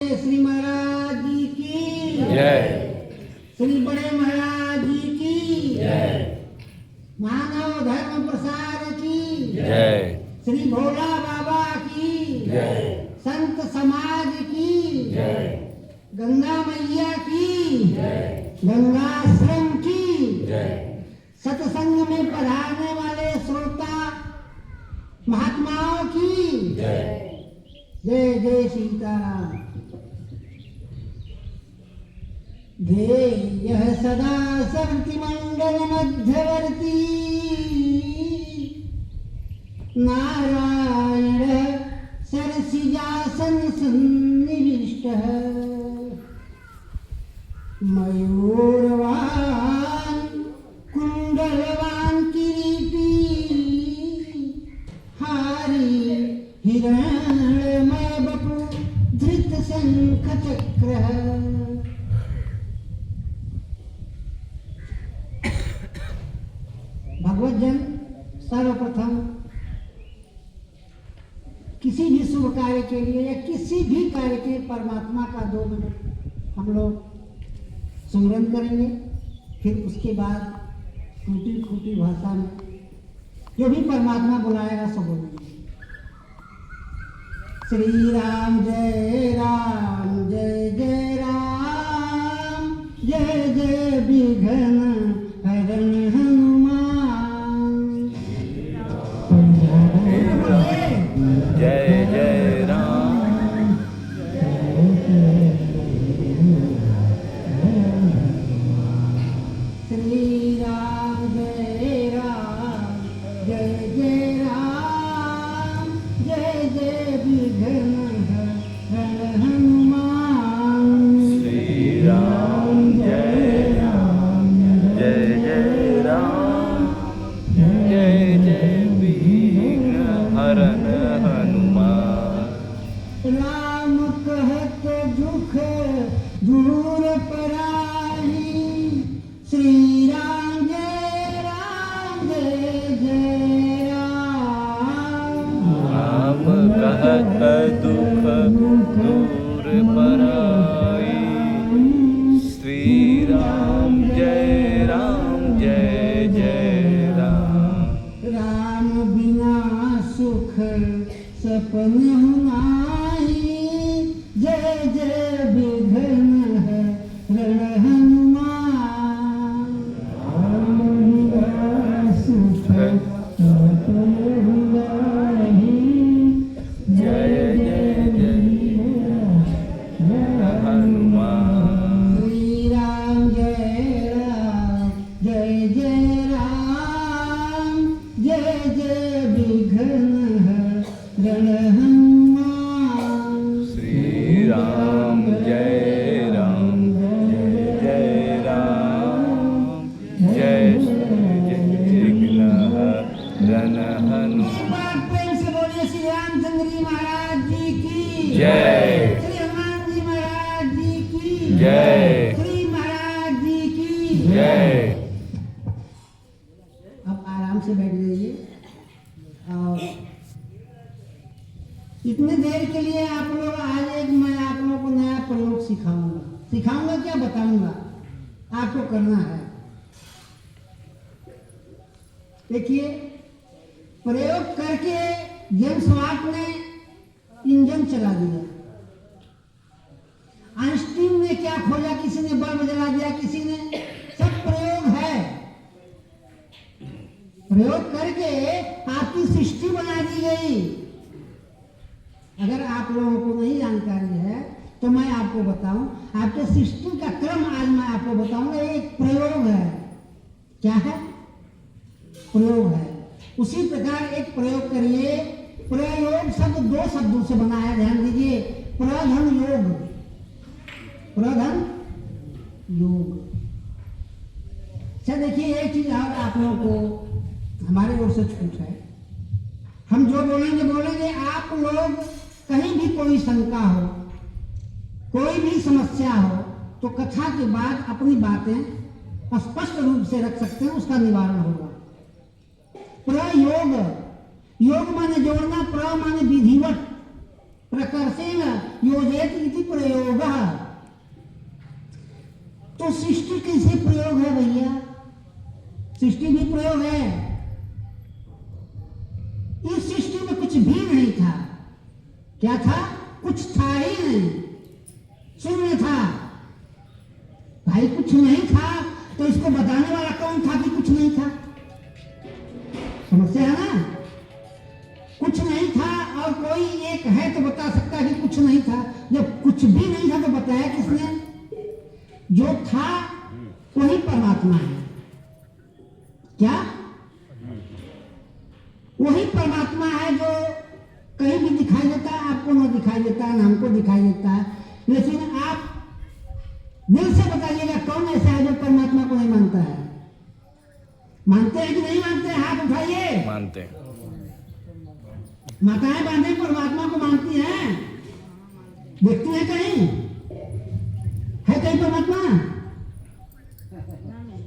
श्री महाराज जी की जय। श्री बड़े महाराज जी की जय। मानव धर्म प्रसार की जय। श्री भोला बाबा की जय। संत समाज की जय। गंगा मैया की जय। गंगाश्रम की जय। सत्संग में पधारने वाले श्रोता महात्माओं की जय। जय जय सीताराम। ध्येयः सदा सर्वति मंगल मध्यवर्ती नारायणः सरसिजासन सन्निविष्टः मयूरवान् कुण्डलवान् किरीटी हारी हिरण्मय बपु धृत शंख चक्रः। भगवत जन सर्वप्रथम किसी भी शुभ कार्य के लिए या किसी भी कार्य के परमात्मा का 2 मिनट हम लोग सुमिरन करेंगे। फिर उसके बाद टूटी फूटी भाषा में जो भी परमात्मा बुलाएगा सब बोलेंगे। श्री राम जय जय राम जय जय विघ्न हरण हनुमान। जय जय राम। श्री राम जय जय राम जय जय विघ्न हरण हनुमान। श्री राम जय जय राम जय जय विघ्न हरण हनुमान। राम कहत दुख दूर पराही श्री राम जय जय राम। राम कहत दुख दूर पराई श्री राम जय जय राम। राम बिना सुख सपन नाही जय जय विघ्न हरण हनुमान। राम बिना सुख सपन नाही जय जय हनुमान। श्री राम जय राम जय जय विघ्न हरण हनुमान। श्री राम जय जय राम जय जय विघ्न हरण हनुमान। प्रेम से बोलिए श्री रामचंद्र जी महाराज जी की जय। श्री हनुमान जी महाराज जी की जय। श्री महाराज जी की जय। अब आराम से बैठ जाइए और इतने देर के लिए आप लोग आज मैं आप लोगों को नया प्रयोग सिखाऊंगा क्या बताऊंगा आपको करना है। देखिए प्रयोग करके जेम्स वाट ने इंजन चला दिया। आइंस्टीन ने क्या खोजा, किसी ने बल्ब जला दिया, किसी ने, सब प्रयोग है। प्रयोग करके आपकी सृष्टि बना दी गई। अगर आप लोगों को नहीं जानकारी है तो मैं आपको बताऊं, आपके सृष्टि का क्रम आज मैं आपको बताऊंगा। एक प्रयोग है। क्या है? प्रयोग है। उसी प्रकार एक प्रयोग करिए। प्रयोग शब्द 2 शब्दों से बना है, ध्यान दीजिए। प्रधन योग, प्रधन योग। अच्छा देखिए एक चीज और आप लोगों को हमारे ओर से छूट है। हम जो बोलेंगे आप लोग कहीं भी कोई शंका हो, कोई भी समस्या हो तो कथा के बाद अपनी बातें स्पष्ट रूप से रख सकते हैं, उसका निवारण होगा। प्रयोग, योग माने जोड़ना, प्र माने विधिवत, प्रकर्षेण योजयति इति प्रयोगः। तो सृष्टि कैसे प्रयोग है भैया? सृष्टि भी प्रयोग है। इस सृष्टि में कुछ भी नहीं था। क्या था? कुछ था ही नहीं, शून्य था। भाई कुछ नहीं था तो इसको बताने वाला कौन था कि कुछ नहीं था? समस्या है ना? कुछ नहीं था और कोई एक है तो बता सकता है कि कुछ नहीं था। जब कुछ भी नहीं था तो बताया किसने? जो था वही परमात्मा है। क्या? वही परमात्मा है जो कहीं भी दिखाई देता है, आपको न दिखाई देता है, न हमको दिखाई देता है। लेकिन आप दिल से बताइएगा कौन ऐसा है जो परमात्मा को नहीं मानता है? मानते हैं कि नहीं मानते हैं? हाथ उठाइए। मानते हैं। माताएं बहनें परमात्मा को मानती हैं? देखती हैं कहीं? है कहीं परमात्मा?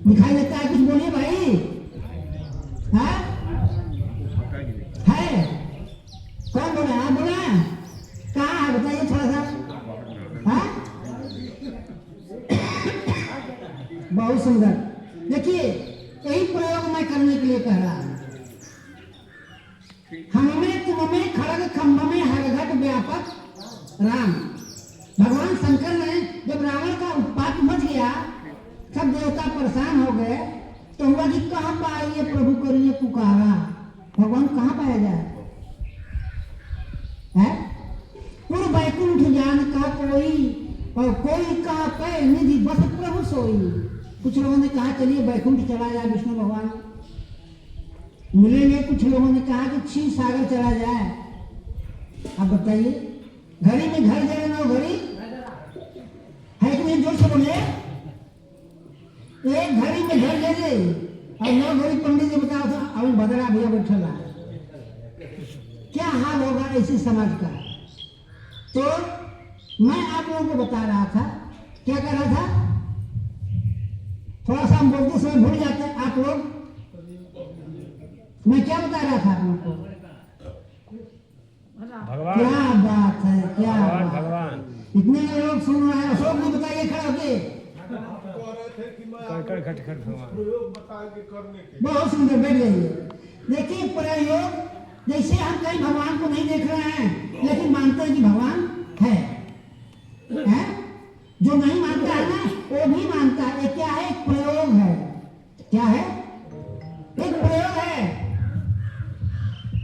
दिखाई देता है? कुछ बोलिए भाई। है? कौन बोला? आप बोला? कहाँ है बताइए थोड़ा सा। बहुत सुंदर। देखिए यही प्रयोग मैं करने के लिए कह रहा हूं। हमें तुममें खड़ग खंभ में हरघट व्यापक राम। भगवान शंकर ने जब रावण का उत्पात मच गया, सब देवता परेशान हो गए, तो हुआ कि कहाँ पाइए प्रभु करिए पुकारा। भगवान कहाँ पाया जाए? है? पूर्व वैकुंठ ज्ञान का कोई और कोई कहा पे निधि बस प्रभु सोई। कुछ लोगों ने कहा चलिए वैकुंठ चला जाए, विष्णु भगवान मिलेंगे। कुछ लोगों ने कहा कि क्षीर सागर चला जाए। अब बताइए, घड़ी में घर जले ना घड़ी है कि नहीं? जोर से बोले। एक घड़ी में घर जले और 9 घड़ी पंडित जी बताओ था अभी बदला भैया बैठा। क्या हाल होगा ऐसे समाज का? तो मैं आप लोगों को बता रहा था, क्या कर रहा था? थोड़ा सा हम बोलते समय भूल जाते हैं आप लोग। मैं क्या बता रहा था आप लोगों को? भगवान। क्या बात है, क्या भगवान बात। भगवान। इतने लोग सुन रहे हैं। अशोक जी बताइए खड़े होके। खट भगवान। बहुत सुंदर, बैठ जाइए। देखिए प्रयोग, जैसे हम कहीं भगवान को नहीं देख रहे हैं लेकिन मानते हैं कि भगवान है। जो नहीं मानता है ना वो भी मानता है। ये क्या है? एक प्रयोग है। क्या है? एक प्रयोग है।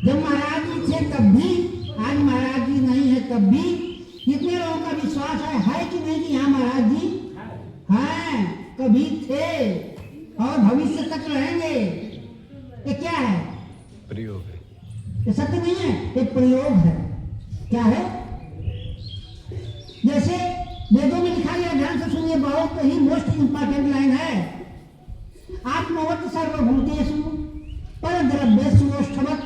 जब महाराज जी थे तब भी, आज महाराज जी नहीं है तब भी कितने लोगों का विश्वास है कि नहीं कि यहाँ महाराज जी हैं, कभी थे और भविष्य तक रहेंगे। ये क्या है? प्रयोग है। ये सत्य नहीं है, ये प्रयोग है। क्या है? जैसे वेदों में लिखा गया, ध्यान से सुनिए, बहुत ही मोस्ट इंपॉर्टेंट लाइन है। आत्मवत् सर्वभूतेषु परद्रव्येषु ओष्ठवत्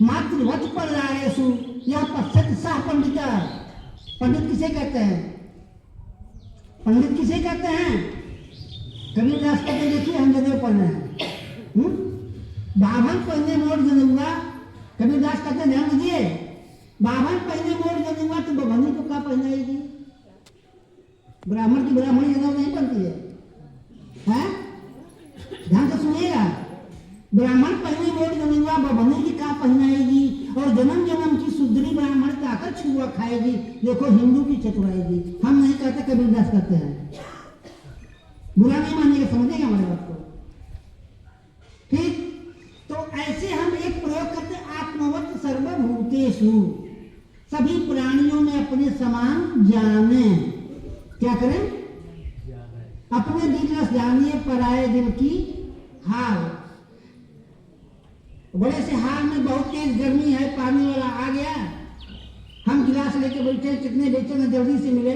मातृवत् पर्यायेषु यह पश्यति सः पंडिता। पंडित किसे कहते हैं? पंडित किसे कहते हैं? कबीरदास कहते हैं, देखिए हम जनेऊ पढ़ रहे हैं। बाभन पहने मोड़ जनेऊआ। कबीरदास कहते हैं ध्यान दीजिए, बाभन पहने मोड़ जनेऊआ तो बभनी को क्या पहनाएगी? ब्राह्मण की ब्राह्मणी जनेऊ नहीं बनती है? ध्यान से सुनिएगा। ब्राह्मण पहने मोड़ जनेऊआ बभनी की क्या पहनाएगी? और जन्म जन्म की सुधरी ब्राह्मण ताकत छुआ खाएगी। देखो हिंदू की चतुराएगी। हम नहीं कहते, कबीरदास कहते हैं। बुरा नहीं मानिएगा, समझेगा हमारे बात को। ठीक? तो ऐसे हम एक प्रयोग करते, आत्मवत् सर्वभूतेषु, सभी प्राणियों में अपने समान जाने। क्या करें? अपने दिल रस जानिए, पराये दिल की हाल। बड़े से हाल में बहुत तेज गर्मी है, पानी वाला आ गया, हम गिलास लेके बैठे, कितने बेचे ना जल्दी से मिले,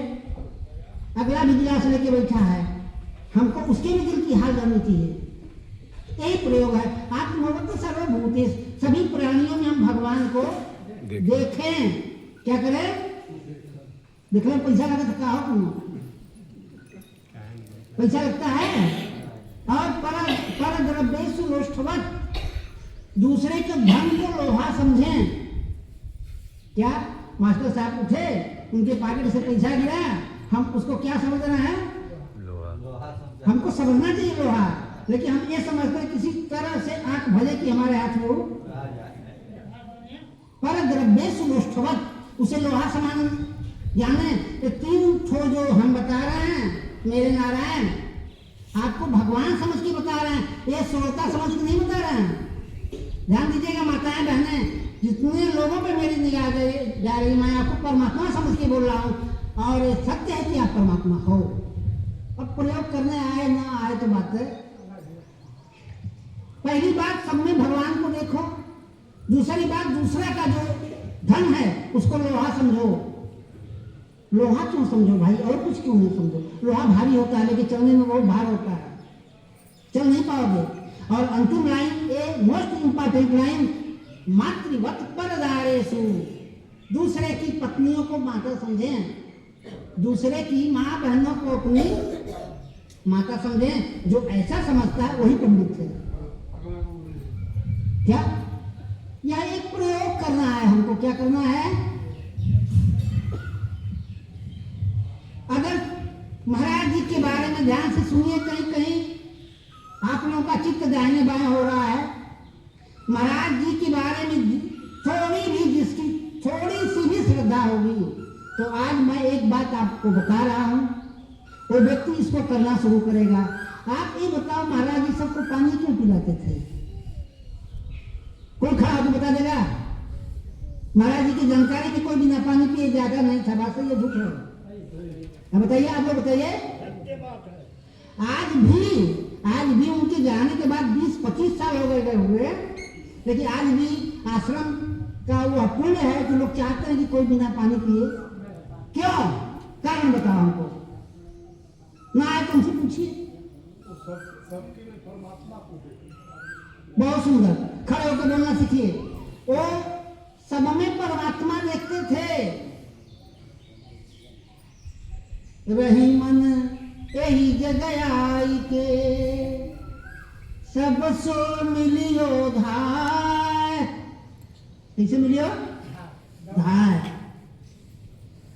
अगला भी गिलास लेके बैठा है, हमको उसके भी दिल की हाल जाननी चाहिए। यही प्रयोग है। आत्मवत् सर्वभूतेषु, सभी प्राणियों में हम भगवान को देखें। क्या करें? देखने पैसा लगा तो क्या हो? तुम पैसा लगता है। और परद्रव्येषु ओष्ठवत्, दूसरे के धन को लोहा समझें। क्या? मास्टर साहब उठे, उनके पॉकेट से पैसा गिरा, हम उसको क्या समझ रहे हैं? लोहा। हमको समझना चाहिए लोहा, लेकिन हम ये समझते हैं किसी तरह से आंख भले कि हमारे हाथ में हो, पर द्रव्य सुलोष्ठवत, उसे लोहा समान जाने। ये 3 ठो जो हम बता रहे हैं मेरे नारायण, आपको भगवान समझ के बता रहे हैं, ये श्रोता समझ के नहीं बता रहे हैं। ध्यान दीजिएगा माताएं बहनें, जितने लोगों पे मेरी निगाह जा रही, मैं आपको परमात्मा समझ के बोल रहा हूँ, और ये सत्य है कि आप परमात्मा हो। अब प्रयोग करने आए ना आए तो बात है। पहली बात, सब में भगवान को देखो। दूसरी बात, दूसरा का जो धन है उसको लोहा समझो। लोहा क्यों समझो भाई, और कुछ क्यों नहीं समझो? लोहा भारी होता है लेकिन चलने में बहुत भार होता है, चल नहीं पाओगे। और अंतिम line, a most important line, मातृवत परदारेषु, दूसरे की पत्नियों को माता समझें, दूसरे की माँ बहनों को अपनी माता समझें। जो ऐसा समझता है वही पंडित है। क्या यह एक प्रयोग करना है हमको? क्या करना है? अगर महाराज जी के बारे में ध्यान से सुनिए, कहीं कहीं आप लोगों का चित्त दाहिने बाएं हो रहा है। महाराज जी के बारे में थोड़ी भी, जिसकी थोड़ी सी भी श्रद्धा होगी, तो आज मैं एक बात आपको बता रहा हूं, वो व्यक्ति इसको करना शुरू करेगा। आप ये बताओ, महाराज जी सबको पानी क्यों पिलाते थे? कोई खड़ा होकर बता देगा? महाराज जी की जानकारी में कोई बिना पानी पिए जाता नहीं था। बात सही है, झूठ है? बताइए, आप लोग बताइए। आज भी उनके जाने के बाद 20-25 साल हो गए हुए, लेकिन आज भी आश्रम का वो पुण्य है कि लोग चाहते हैं कि कोई बिना पानी पिए। क्यों? कारण बताओ हमको। ना आए तुमसे पूछिए। बहुत सुंदर, खड़े होकर बोलना सीखिए। वो सब में परमात्मा देखते थे। रही मन यही जगयाई के, सब सो मिलियो धाय। कैसे मिलियो धाय?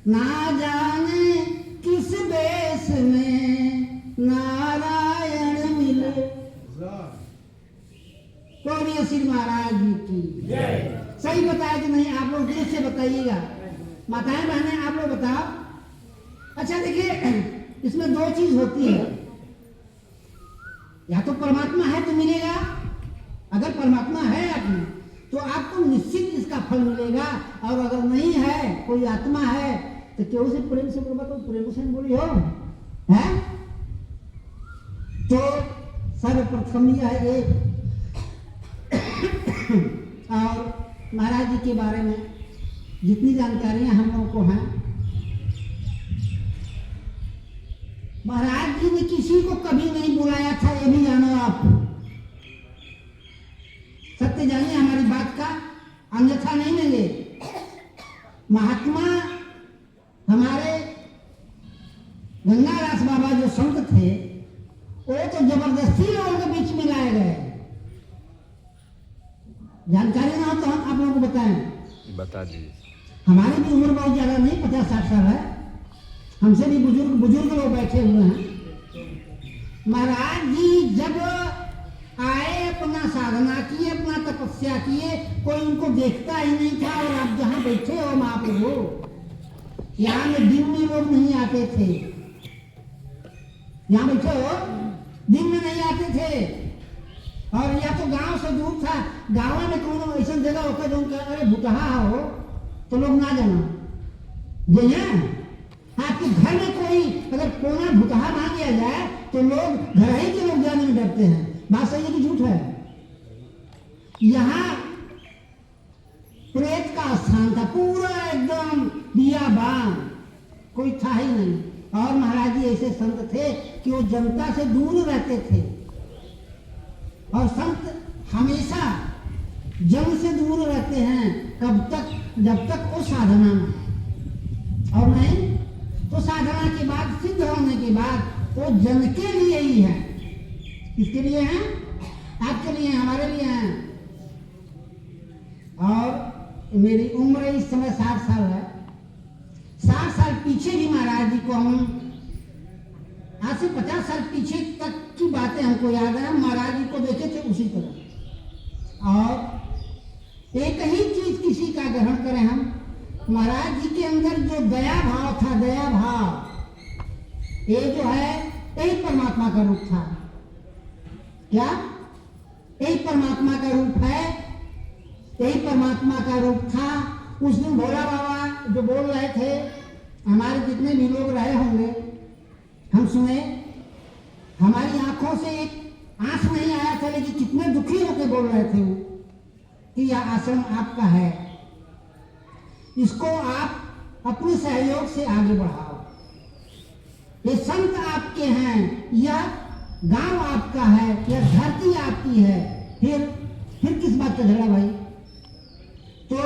ना जाने किस देश में नारायण मिले। बोलिए श्री महाराज जी की। सही बताया कि नहीं? आप लोग दिल से बताइएगा। माताएं बहनें, आप लोग बताओ। अच्छा देखिए, इसमें 2 चीज होती है, या तो परमात्मा है तो मिलेगा। अगर परमात्मा है आप में तो आपको निश्चित इसका फल मिलेगा, और अगर नहीं है, कोई आत्मा है, तो क्यों से प्रेम से बोलो, तो प्रेम से बोली हो है। तो सर्वप्रथम यह है एक, और महाराज जी के बारे में जितनी जानकारियां हम लोगों को हैं, महाराज जी ने किसी को कभी नहीं बुलाया था, ये भी जानो आप। सत्य जानिए हमारी बात का, अन्यथा नहीं लेंगे। महात्मा हमारे गंगादास बाबा जो संत थे, वो तो जबरदस्ती लोगों के बीच में लाए गए। जानकारी ना हो तो हम आप लोगों को बताएं। बता दीजिए। हमारी भी उम्र बहुत ज्यादा नहीं, 50-60 साल है, हमसे भी बुजुर्ग लोग बैठे हुए हैं। महाराज जी जब आए, अपना साधना किए, अपना तपस्या किए, कोई उनको देखता ही नहीं था। और आप जहाँ बैठे हो महाप्रभु, यहाँ में दिन में लोग नहीं आते थे। यहाँ बैठे हो, दिन में नहीं आते थे। और या तो गांव से दूर था, गाँव में कौन ऐसा जगह होता जो अरे भुतहा हो तो लोग ना जाना। जी आपके घर में कोई अगर कोना भुतहा मांग लिया जाए तो लोग घर ही के लोग जाने में डरते हैं। बात सही है कि झूठ है? यहाँ प्रेत का स्थान था, पूरा एकदम बियाबान, कोई था ही नहीं। और महाराज जी ऐसे संत थे कि वो जनता से दूर रहते थे। और संत हमेशा जन से दूर रहते हैं। कब तक? जब तक वो साधना में, और नहीं तो साधना के बाद, सिद्ध होने के बाद वो जन के लिए ही है। किसके लिए है? आपके लिए, हमारे लिए है। और मेरी उम्र इस समय 60 साल है। 60 साल पीछे भी महाराज जी को हम, आज से 50 साल पीछे तक की बातें हमको याद है, हम महाराज जी को देखे थे उसी तरह। और एक ही चीज किसी का ग्रहण करें हम, महाराज जी के अंदर जो दया भाव था, दया भाव, ये जो है यही परमात्मा का रूप था। क्या? यही परमात्मा का रूप है, यही परमात्मा का रूप था। उस दिन भोला बाबा जो बोल रहे थे, हमारे जितने भी लोग रहे होंगे, हम सुने, हमारी आंखों से एक आंख नहीं आया था, लेकिन कितने दुखी होकर बोल रहे थे वो कि यह आश्रम आपका है, इसको आप अपने सहयोग से आगे बढ़ाओ, ये संत आपके हैं, यह गांव आपका है, यह धरती आपकी है। फिर किस बात का झगड़ा भाई? तो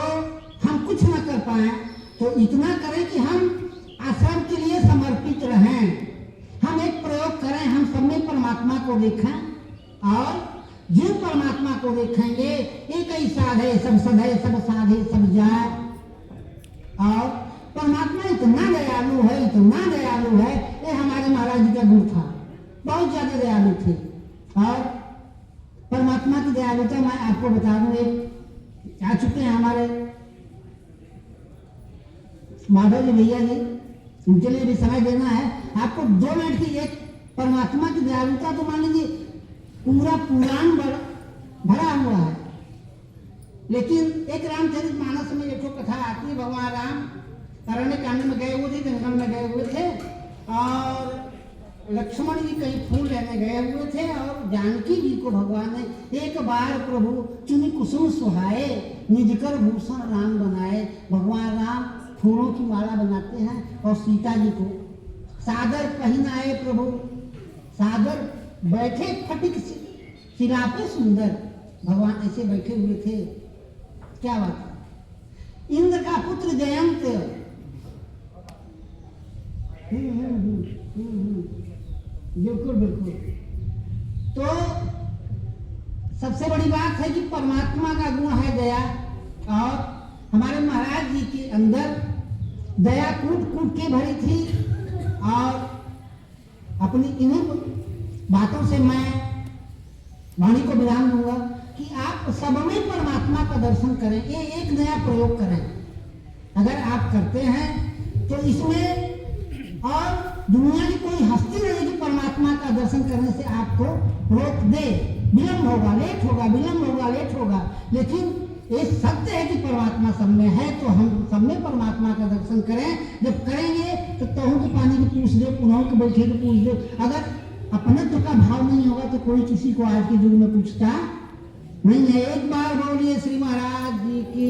हम कुछ न कर पाए तो इतना करें कि हम आश्रम के लिए समर्पित रहें, हम एक प्रयोग करें, हम सब में परमात्मा को देखें, और जो परमात्मा को देखेंगे एक ही साधे सब सधे, सब साधे सब जाए। और परमात्मा इतना दयालु है, इतना दयालु है, ये हमारे महाराज जी का गुण था, बहुत ज्यादा दयालु थे। और परमात्मा की दयालुता मैं आपको बता दूं, एक आ चुके हैं हमारे माधव जी भैया जी, उनके लिए भी समय देना है आपको 2 मिनट की। एक परमात्मा की दयालुता तो मान लीजिए पूरा पुराण भरा हुआ है, लेकिन एक रामचरितमानस में एक कथा आती है, भगवान राम अरण्य कांड में गए हुए थे, जंगल में गए हुए थे, और लक्ष्मण जी कहीं फूल लेने गए हुए थे, और जानकी जी को भगवान ने एक बार प्रभु चुनि कुसुम सुहाए, निजकर भूषण राम बनाए। भगवान राम फूलों की माला बनाते हैं, और सीता जी को सादर पहनाए प्रभु, सादर बैठे फटिक सिरा पे सुंदर, भगवान ऐसे बैठे हुए थे। क्या बात है? इंद्र का पुत्र जयंत, बिल्कुल बिल्कुल। तो सबसे बड़ी बात है कि परमात्मा का गुण है दया, और हमारे महाराज जी के अंदर दया कूट कूट के भरी थी। और अपनी इन्हीं बातों से मैं वाणी को विराम दूंगा कि आप सब में परमात्मा का दर्शन करें, ये एक नया प्रयोग करें। अगर आप करते हैं तो इसमें और दुनिया की कोई हस्ती नहीं कि परमात्मा का दर्शन करने से आपको रोक दे। विलंब होगा, लेट होगा, विलंब होगा, लेट होगा, लेकिन ये सत्य है कि परमात्मा सब में है, तो हम सब में परमात्मा का दर्शन करें। जब करेंगे तो तहु के पानी की पूछ दे, पुनः के बैठे के पूछ दे। अगर अपनत्व का भाव नहीं होगा तो कोई किसी को आज के युग में पूछता नहीं है। एक बार बोलिए श्री महाराज जी की।